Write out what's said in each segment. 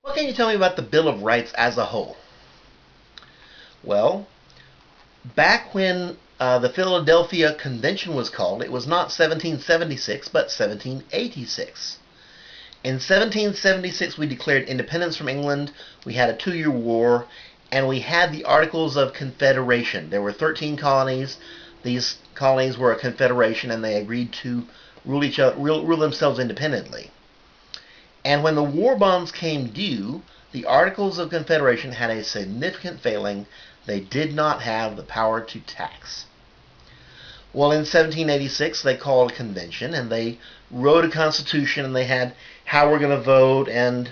What can you tell me about the Bill of Rights as a whole? Well, back when the Philadelphia Convention was called, it was not 1776, but 1786. In 1776, we declared independence from England. We had a 2-year war, and we had the Articles of Confederation. There were 13 colonies. These colonies were a confederation, and they agreed to rule themselves independently. And when the war bonds came due, the Articles of Confederation had a significant failing. They did not have the power to tax. Well, in 1786, they called a convention, and they wrote a constitution, and they had how we're going to vote, and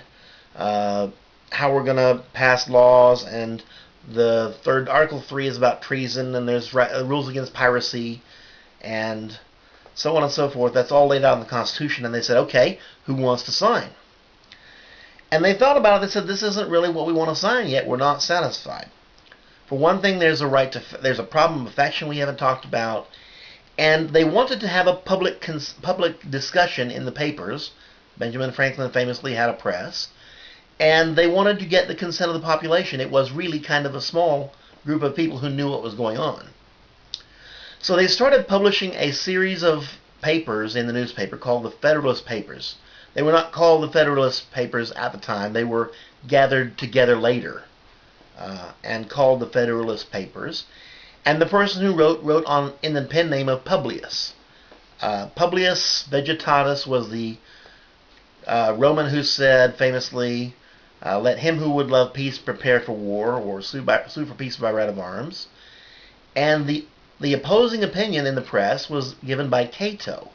how we're going to pass laws, and the third Article 3 is about treason, and there's rules against piracy, and so on and so forth. That's all laid out in the Constitution, and they said, okay, who wants to sign? And they thought about it. They said, this isn't really what we want to sign yet. We're not satisfied. For one thing, there's a problem of faction we haven't talked about, and they wanted to have a public discussion in the papers. Benjamin Franklin famously had a press, and they wanted to get the consent of the population. It was really kind of a small group of people who knew what was going on. So they started publishing a series of papers in the newspaper called the Federalist Papers. They were not called the Federalist Papers at the time. They were gathered together later and called the Federalist Papers. And the person who wrote in the pen name of Publius. Publius Vegetatus was the Roman who said famously, let him who would love peace prepare for war, or sue for peace by right of arms. And the opposing opinion in the press was given by Cato.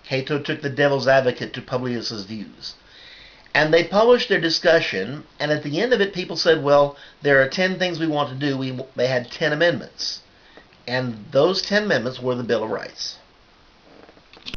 Cato took the devil's advocate to Publius's views. And they published their discussion, and at the end of it, people said, well, there are 10 things we want to do. They had 10 amendments. And those 10 amendments were the Bill of Rights.